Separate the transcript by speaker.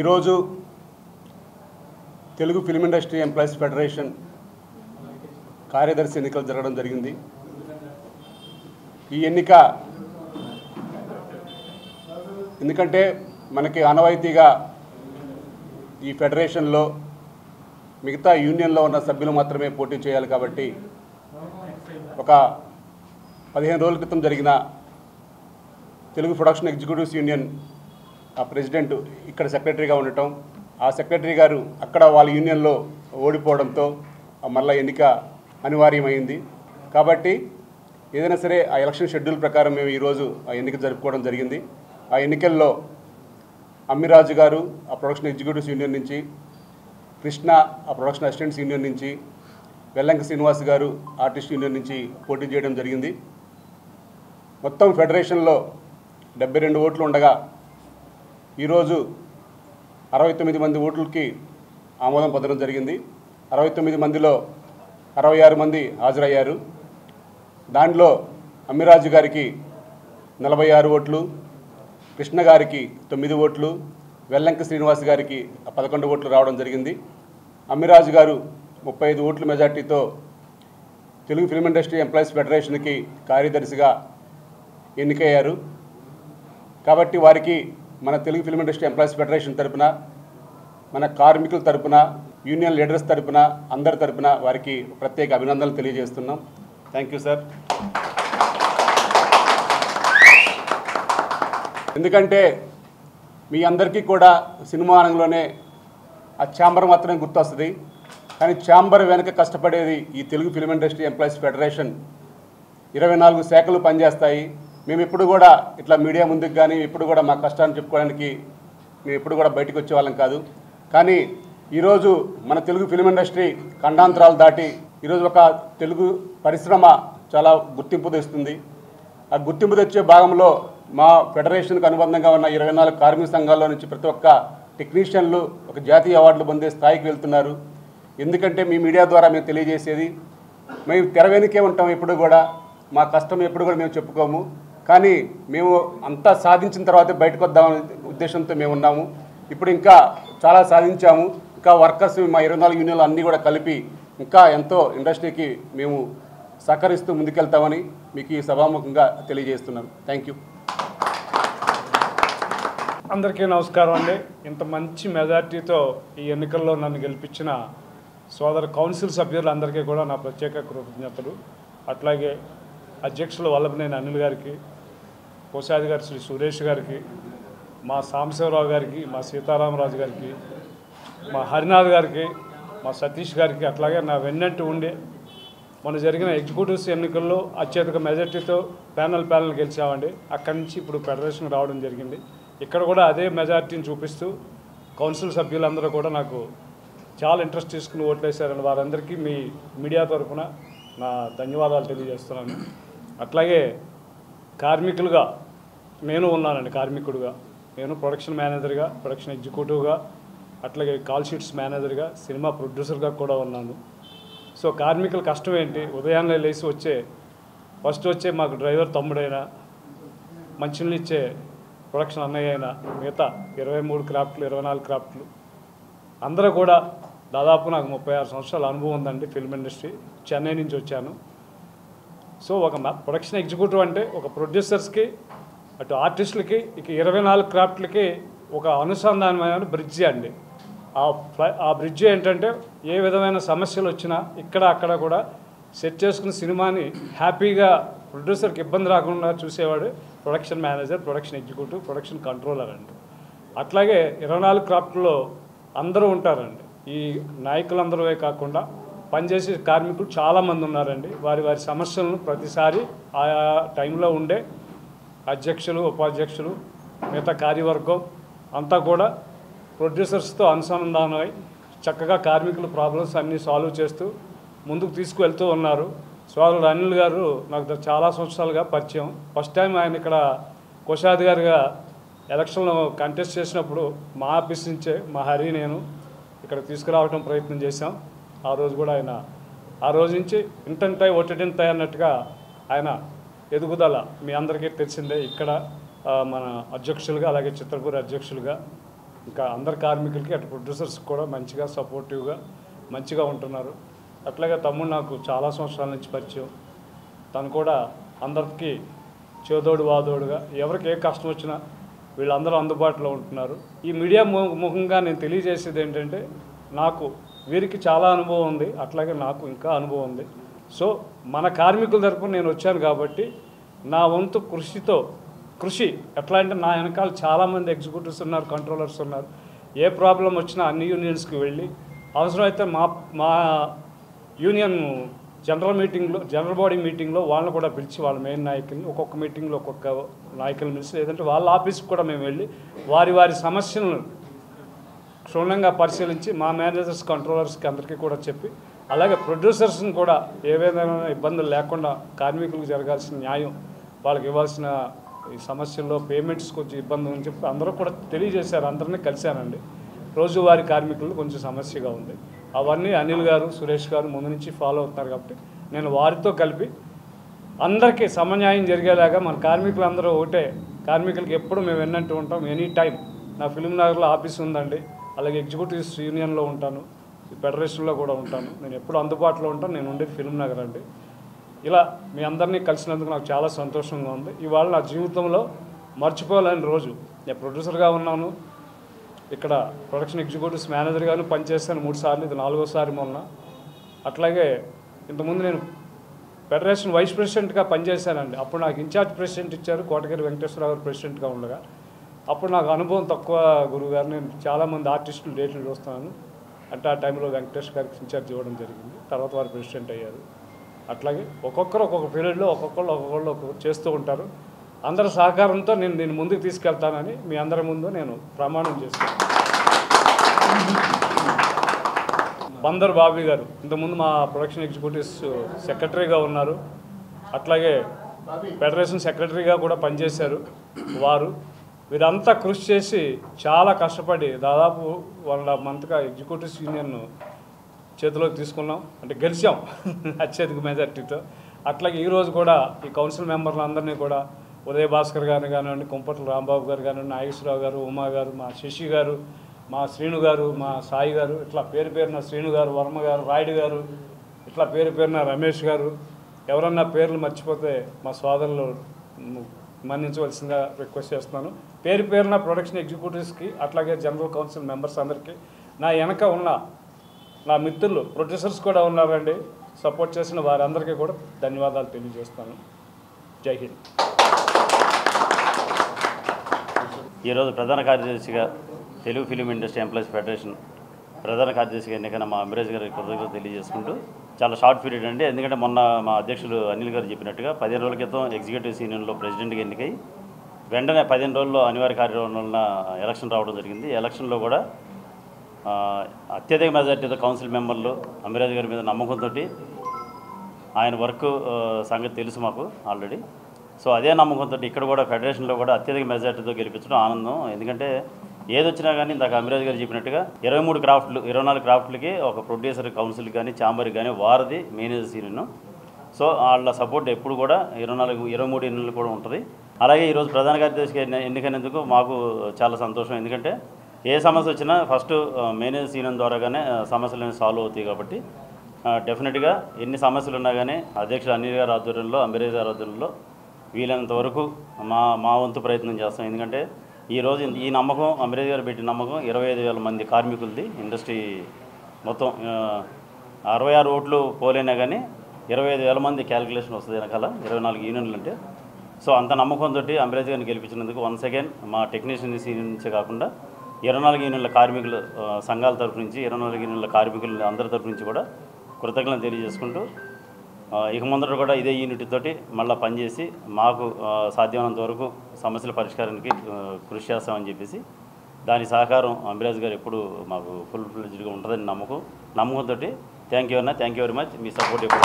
Speaker 1: ఈరోజు Telugu film industry employees federation కార్యదర్శి ఎన్నికలు జరగడం జరిగింది. ఈ ఎన్నిక ఎందుకంటే మనకి ఆనవాయితీగా ఈ ఫెడరేషన్లో మిగతా యూనియన్లో ఉన్న సభ్యులు మాత్రమే పోటీ చేయాలి కాబట్టి ఒక 15 రోజుల క్రితం జరిగిన తెలుగు ప్రొడక్షన్ ఎగ్జిక్యూటివ్స్ యూనియన్ ఆ ప్రెసిడెంట్ ఇక్కడ సెక్రటరీగా ఉండటం, ఆ సెక్రటరీ గారు అక్కడ వాళ్ళ యూనియన్లో ఓడిపోవడంతో మళ్ళీ ఎన్నిక అనివార్యమైంది. కాబట్టి ఏదైనా సరే ఆ ఎలక్షన్ షెడ్యూల్ ప్రకారం మేము ఈరోజు ఆ ఎన్నిక జరుపుకోవడం జరిగింది. ఆ ఎన్నికల్లో అమ్మిరాజు గారు ఆ ప్రొడక్షన్ ఎగ్జిక్యూటివ్స్ యూనియన్ నుంచి, కృష్ణ ఆ ప్రొడక్షన్ అసిస్టెంట్స్ యూనియన్ నుంచి, వెల్లంక శ్రీనివాస్ గారు ఆర్టిస్ట్ యూనియన్ నుంచి పోటీ చేయడం జరిగింది. మొత్తం ఫెడరేషన్లో 72 ఓట్లు ఉండగా ఈరోజు 69 మంది ఓట్లకి ఆమోదం పొందడం జరిగింది. 69 మందిలో 66 మంది హాజరయ్యారు. దానిలో అమ్మిరాజు గారికి 46 ఓట్లు, కృష్ణ గారికి 9 ఓట్లు, వెల్లంక శ్రీనివాస్ గారికి 11 ఓట్లు రావడం జరిగింది. అమ్మిరాజు గారు 35 ఓట్ల మెజార్టీతో తెలుగు ఫిల్మ్ ఇండస్ట్రీ ఎంప్లాయీస్ ఫెడరేషన్కి కార్యదర్శిగా ఎన్నికయ్యారు. కాబట్టి వారికి మన Telugu film industry employees federation తరపున, మన కార్మికుల తరపున, యూనియన్ లీడర్స్ తరపున, అందరి తరపున వారికి ప్రత్యేక అభినందనలు తెలియజేస్తున్నాం. Thank you sir. ఎందుకంటే మీ అందరికీ కూడా సినిమా రంగంలోనే ఆ ఛాంబర్ మాత్రమే గుర్తొస్తుంది. కానీ ఛాంబర్ వెనక కష్టపడేది ఈ Telugu film industry employees federation. 24 శాఖలు పనిచేస్తాయి. మేము ఎప్పుడు కూడా ఇట్లా మీడియా ముందుకు కానీ ఎప్పుడు కూడా మా కష్టాన్ని చెప్పుకోవడానికి మేము ఎప్పుడు కూడా బయటకు వచ్చేవాళ్ళం కాదు. కానీ ఈరోజు మన తెలుగు ఫిల్మ్ ఇండస్ట్రీ ఖండాంతరాలు దాటి ఈరోజు ఒక తెలుగు పరిశ్రమ చాలా గుర్తింపు తెస్తుంది. ఆ గుర్తింపు తెచ్చే భాగంలో మా ఫెడరేషన్కు అనుబంధంగా ఉన్న 24 కార్మిక సంఘాల్లో నుంచి ప్రతి ఒక్క టెక్నీషియన్లు ఒక జాతీయ అవార్డులు పొందే స్థాయికి వెళ్తున్నారు. ఎందుకంటే మీ మీడియా ద్వారా మేము తెలియజేసేది, మేము తెర వెనుకే ఉంటాం. ఎప్పుడు కూడా మా కష్టం ఎప్పుడు కూడా మేము చెప్పుకోము. కానీ మేము అంతా సాధించిన తర్వాత బయటకు వద్దామనే ఉద్దేశంతో మేము ఉన్నాము. ఇప్పుడు ఇంకా చాలా సాధించాము. ఇంకా వర్కర్స్ మా 24 యూనియన్లు అన్నీ కూడా కలిపి ఇంకా ఎంతో ఇండస్ట్రీకి మేము సహకరిస్తూ ముందుకెళ్తామని మీకు ఈ సభాముఖంగా తెలియజేస్తున్నాను. Thank you.
Speaker 2: అందరికీ నమస్కారం అండి. ఇంత మంచి మెజార్టీతో ఈ ఎన్నికల్లో నన్ను గెలిపించిన సోదర కౌన్సిల్ సభ్యులందరికీ కూడా నా ప్రత్యేక కృతజ్ఞతలు. అట్లాగే అధ్యక్షులు వల్లభనేని అనిల్ గారికి, కోశాధికారి శ్రీ సురేష్ గారికి, మా సాంబశివరావు గారికి, మా సీతారామరాజు గారికి, మా హరినాథ్ గారికి, మా సతీష్ గారికి, అట్లాగే నా వెన్నంటి ఉండే మన జరిగిన ఎగ్జిక్యూటివ్స్ ఎన్నికల్లో అత్యధిక మెజార్టీతో ప్యానల్ గెలిచామండి. అక్కడి నుంచి ఇప్పుడు ఫెడరేషన్ రావడం జరిగింది. ఇక్కడ కూడా అదే మెజార్టీని చూపిస్తూ కౌన్సిల్ సభ్యులందరూ కూడా నాకు చాలా ఇంట్రెస్ట్ తీసుకుని ఓట్లేశారని వారందరికీ మీ మీడియా తరఫున నా ధన్యవాదాలు తెలియజేస్తున్నాను. అట్లాగే కార్మికులుగా నేను ఉన్నానండి. కార్మికుడుగా నేను ప్రొడక్షన్ మేనేజర్గా, ప్రొడక్షన్ ఎగ్జిక్యూటివ్గా, అట్లాగే కాల్ షీట్స్ మేనేజర్గా, సినిమా ప్రొడ్యూసర్గా కూడా ఉన్నాను. సో కార్మికుల కష్టం ఏంటి? ఉదయాన్నే లేచి ఫస్ట్ వచ్చే మాకు డ్రైవర్ తమ్ముడైనా, మంచినీళ్ళు ఇచ్చే ప్రొడక్షన్ అన్నయ్య అయినా, మిగతా 23 క్రాఫ్ట్లు 24 క్రాఫ్ట్లు అందరూ కూడా దాదాపు నాకు 36 సంవత్సరాల అనుభవం ఉందండి ఫిల్మ్ ఇండస్ట్రీ. చెన్నై నుంచి వచ్చాను. సో ఒక ప్రొడక్షన్ ఎగ్జిక్యూటివ్ అంటే ఒక ప్రొడ్యూసర్స్కి, అటు ఆర్టిస్టులకి, ఇక 24 క్రాఫ్ట్లకి ఒక అనుసంధానమైన బ్రిడ్జి అండి. ఆ బ్రిడ్జి ఏంటంటే ఏ విధమైన సమస్యలు వచ్చినా ఇక్కడ అక్కడ కూడా సెట్ చేసుకున్న సినిమాని హ్యాపీగా ప్రొడ్యూసర్కి ఇబ్బంది రాకుండా చూసేవాడు production manager, production executive, production controller అండి. అట్లాగే 24 క్రాఫ్ట్లో అందరూ ఉంటారండి. ఈ నాయకులందరూ కాకుండా పనిచేసే కార్మికులు చాలామంది ఉన్నారండి. వారి సమస్యలను ప్రతిసారి ఆయా టైంలో ఉండే అధ్యక్షులు, ఉపాధ్యక్షులు, మిగతా కార్యవర్గం అంతా కూడా ప్రొడ్యూసర్స్తో అనుసంధానమై చక్కగా కార్మికుల ప్రాబ్లమ్స్ అన్నీ సాల్వ్ చేస్తూ ముందుకు తీసుకువెళ్తూ ఉన్నారు. సోదరుడు అనిల్ గారు నాకు చాలా సంవత్సరాలుగా పరిచయం. ఫస్ట్ టైం ఆయన ఇక్కడ కోశాధికారిగా ఎలక్షన్లో కంటెస్ట్ చేసినప్పుడు మా ఆఫీస్ నుంచే మా హరి నేను ఇక్కడ తీసుకురావడం ప్రయత్నం చేశాం. ఆ రోజు కూడా ఆయన ఆ రోజు నుంచి ఇంటంటాయి ఒట్టంటాయి అన్నట్టుగా ఆయన ఎదుగుదల మీ అందరికీ తెలిసిందే. ఇక్కడ మన అధ్యక్షులుగా అలాగే చిత్రకూరు అధ్యక్షులుగా ఇంకా అందరు కార్మికులకి అటు ప్రొడ్యూసర్స్ కూడా మంచిగా సపోర్టివ్గా మంచిగా ఉంటున్నారు. అట్లాగే తమ్ముడు నాకు చాలా సంవత్సరాల నుంచి పరిచయం. తను కూడా అందరికీ చేదోడు వాదోడుగా ఎవరికి ఏ కష్టం వచ్చినా వీళ్ళందరూ అందుబాటులో ఉంటున్నారు. ఈ మీడియా ముఖంగా నేను తెలియజేసేది ఏంటంటే నాకు వీరికి చాలా అనుభవం ఉంది, అట్లాగే నాకు ఇంకా అనుభవం ఉంది. సో మన కార్మికుల తరపున నేను వచ్చాను కాబట్టి నా వంతు కృషి ఎట్లా అంటే నా వెనకాల చాలామంది ఎగ్జిక్యూటివ్స్ ఉన్నారు, కంట్రోలర్స్ ఉన్నారు. ఏ ప్రాబ్లం వచ్చినా అన్ని యూనియన్స్కి వెళ్ళి అవసరమైతే మా యూనియన్ జనరల్ బాడీ మీటింగ్లో వాళ్ళని కూడా పిలిచి వాళ్ళ మెయిన్ నాయకుల్ని ఒక్కొక్క మీటింగ్లో ఒక్కొక్క నాయకులను పిలిచి లేదంటే వాళ్ళ ఆఫీస్కి కూడా మేము వెళ్ళి వారి సమస్యలను క్షుణ్ణంగా పరిశీలించి మా మేనేజర్స్ కంట్రోలర్స్కి అందరికీ కూడా చెప్పి అలాగే ప్రొడ్యూసర్స్ని కూడా ఏవైనా ఇబ్బందులు లేకుండా కార్మికులకు జరగాల్సిన న్యాయం వాళ్ళకి ఇవ్వాల్సిన ఈ సమస్యల్లో పేమెంట్స్ కొంచెం ఇబ్బంది అని చెప్పి అందరూ కూడా తెలియజేశారు. అందరినీ కలిశానండి. రోజువారీ కార్మికులు కొంచెం సమస్యగా ఉంది. అవన్నీ అనిల్ గారు సురేష్ గారు ముందు నుంచి ఫాలో అవుతున్నారు కాబట్టి నేను వారితో కలిపి అందరికీ సమన్యాయం జరిగేలాగా మన కార్మికులందరూ ఒకటే. కార్మికులకి ఎప్పుడు మేము విన్నట్టు ఉంటాం. ఎనీ టైం నా ఫిల్మ్ నగర్లో ఆఫీస్ ఉందండి. అలాగే ఎగ్జిక్యూటివ్స్ యూనియన్లో ఉంటాను, ఫెడరేషన్లో కూడా ఉంటాను. నేను ఎప్పుడు అందుబాటులో ఉంటాను. నేను ఉండేది ఫిల్మ్ నగర్ అండి. ఇలా మీ అందరినీ కలిసినందుకు నాకు చాలా సంతోషంగా ఉంది. ఇవాళ నా జీవితంలో మర్చిపోలేని రోజు. నేను ప్రొడ్యూసర్గా ఉన్నాను, ఇక్కడ ప్రొడక్షన్ ఎగ్జిక్యూటివ్స్ మేనేజర్గాను పనిచేస్తాను 3 సార్లు, ఇది 4వ సారి మొన్న. అట్లాగే ఇంతకుముందు నేను ఫెడరేషన్ వైస్ ప్రెసిడెంట్గా పనిచేశానండి. అప్పుడు నాకు ఇన్ఛార్జ్ ప్రెసిడెంట్ ఇచ్చారు, కోటగిరి వెంకటేశ్వరరావు గారు ప్రెసిడెంట్గా ఉండగా. అప్పుడు నాకు అనుభవం తక్కువ గురువుగారు. నేను చాలామంది ఆర్టిస్టులు డేట్లు చూస్తున్నాను అంటే ఆ టైంలో వెంకటేష్ గారికి ఇన్ఛార్జ్ ఇవ్వడం జరిగింది. తర్వాత వారు ప్రెసిడెంట్ అయ్యారు. అట్లాగే ఒక్కొక్కరు ఒక్కొక్క పీరియడ్లో ఒక్కొక్కళ్ళు చేస్తూ ఉంటారు. అందరి సహకారంతో నేను దీన్ని ముందుకు తీసుకెళ్తానని మీ అందరి ముందు నేను ప్రమాణం చేస్తాను. బందర్ బాబీ గారు ఇంతకుముందు మా ప్రొడక్షన్ ఎగ్జిక్యూటివ్స్ సెక్రటరీగా ఉన్నారు, అట్లాగే ఫెడరేషన్ సెక్రటరీగా కూడా పనిచేశారు. వీరంతా కృషి చేసి చాలా కష్టపడి దాదాపు 1.5 మంత్గా ఎగ్జిక్యూటివ్స్ యూనియన్ చేతిలోకి తీసుకున్నాం, అంటే గెలిచాం అత్యధిక మెజార్టీతో. అట్లాగే ఈరోజు కూడా ఈ కౌన్సిల్ మెంబర్లందరినీ కూడా ఉదయ భాస్కర్ గారిని కానివ్వండి, కుంపట్ల రాంబాబు గారు కానివ్వండి, నాగేశ్వరరావు గారు, ఉమా గారు, మా శశి గారు, మా శ్రీను గారు, మా సాయి గారు, ఇట్లా పేరున శ్రీను గారు, వర్మ గారు, రాయుడు గారు, ఇట్లా పేరున రమేష్ గారు, ఎవరన్నా పేర్లు మర్చిపోతే మా సోదరులు మన్నించవలసిందిగా రిక్వెస్ట్ చేస్తున్నాను. పేరున ప్రొడక్షన్ ఎగ్జిక్యూటివ్స్కి అట్లాగే జనరల్ కౌన్సిల్ మెంబర్స్ అందరికీ, నా వెనక ఉన్న నా మిత్రులు ప్రొడ్యూసర్స్ కూడా ఉన్నారండి, సపోర్ట్ చేసిన వారందరికీ కూడా ధన్యవాదాలు తెలియజేస్తాను. జై హింద్.
Speaker 3: ఈరోజు ప్రధాన కార్యదర్శిగా Telugu film industry employees federation ప్రధాన కార్యదర్శిగా ఎన్నికైన మా అమిరాజ్ గారి కృతజ్ఞతలు తెలియజేసుకుంటూ, చాలా షార్ట్ పీరియడ్ అండి. ఎందుకంటే మొన్న మా అధ్యక్షులు అనిల్ గారు చెప్పినట్టుగా 15 రోజుల క్రితం ఎగ్జిక్యూటివ్ యూనియన్లో ప్రెసిడెంట్గా ఎన్నికై వెంటనే 15 రోజుల్లో అనివార్య కార్యక్రమం వలన ఎలక్షన్ రావడం జరిగింది. ఎలక్షన్లో కూడా అత్యధిక మెజార్టీతో కౌన్సిల్ మెంబర్లు అమిరాజ్ గారి మీద నమ్మకంతో, ఆయన వర్క్ సంగతి తెలుసు మాకు ఆల్రెడీ. సో అదే నమ్మకంతో ఇక్కడ కూడా ఫెడరేషన్లో కూడా అత్యధిక మెజార్టీతో గెలిపించడం ఆనందం. ఎందుకంటే ఏదొచ్చినా కానీ ఇందాక అమిరాజ్ గారు చెప్పినట్టుగా 24 క్రాఫ్ట్లకి ఒక ప్రొడ్యూసర్ కౌన్సిల్ కానీ ఛాంబర్కి కానీ వారిది మేనేజర్స్ యూనియన్. సో వాళ్ళ సపోర్ట్ ఎప్పుడు కూడా 23 ఎన్నికలు కూడా ఉంటుంది. అలాగే ఈరోజు ప్రధాన కార్యదర్శిగా ఎన్నికైనందుకు మాకు చాలా సంతోషం. ఎందుకంటే ఏ సమస్య వచ్చినా ఫస్ట్ మేనేజర్స్ యూనియన్ ద్వారాగానే సమస్యలు సాల్వ్ అవుతాయి. కాబట్టి డెఫినెట్గా ఎన్ని సమస్యలు ఉన్నా కానీ అధ్యక్షుడు అనిల్ గారి ఆధ్వర్యంలో, అమిరాజ్ గారి ఆధ్వర్యంలో వీలైనంత వరకు మా వంతు ప్రయత్నం చేస్తాం. ఎందుకంటే ఈరోజు ఈ నమ్మకం, అమిరాజ్ గారు పెట్టిన నమ్మకం 25,000 మంది కార్మికులది. ఇండస్ట్రీ మొత్తం 66 ఓట్లు పోలేనా కానీ 25,000 మంది క్యాలిక్యులేషన్ వస్తుంది వెనకాల 24 యూనియన్లు అంటే. సో అంత నమ్మకంతో అమిరాజ్ గారిని గెలిపించినందుకు వన్స్ అగైన్ మా టెక్నీషియన్స్ యూనియన్ నుంచే కాకుండా 24 యూనియన్ల కార్మికుల సంఘాల తరఫు నుంచి, 24 యూనియన్ల కార్మికుల అందరి తరఫు నుంచి కూడా కృతజ్ఞతలు తెలియజేసుకుంటూ, ఇక ముందర కూడా ఇదే యూనిట్ తోటి మళ్ళీ పనిచేసి మాకు సాధ్యమైనంత వరకు సమస్యల పరిష్కారానికి కృషి చేస్తామని చెప్పేసి, దాని సహకారం అమిరాజ్ గారు ఎప్పుడు మాకు ఫుల్ ఫ్లెడ్జ్డ్గా ఉంటుందని నమ్మకంతో thank you very much. Me support ఎప్పుడు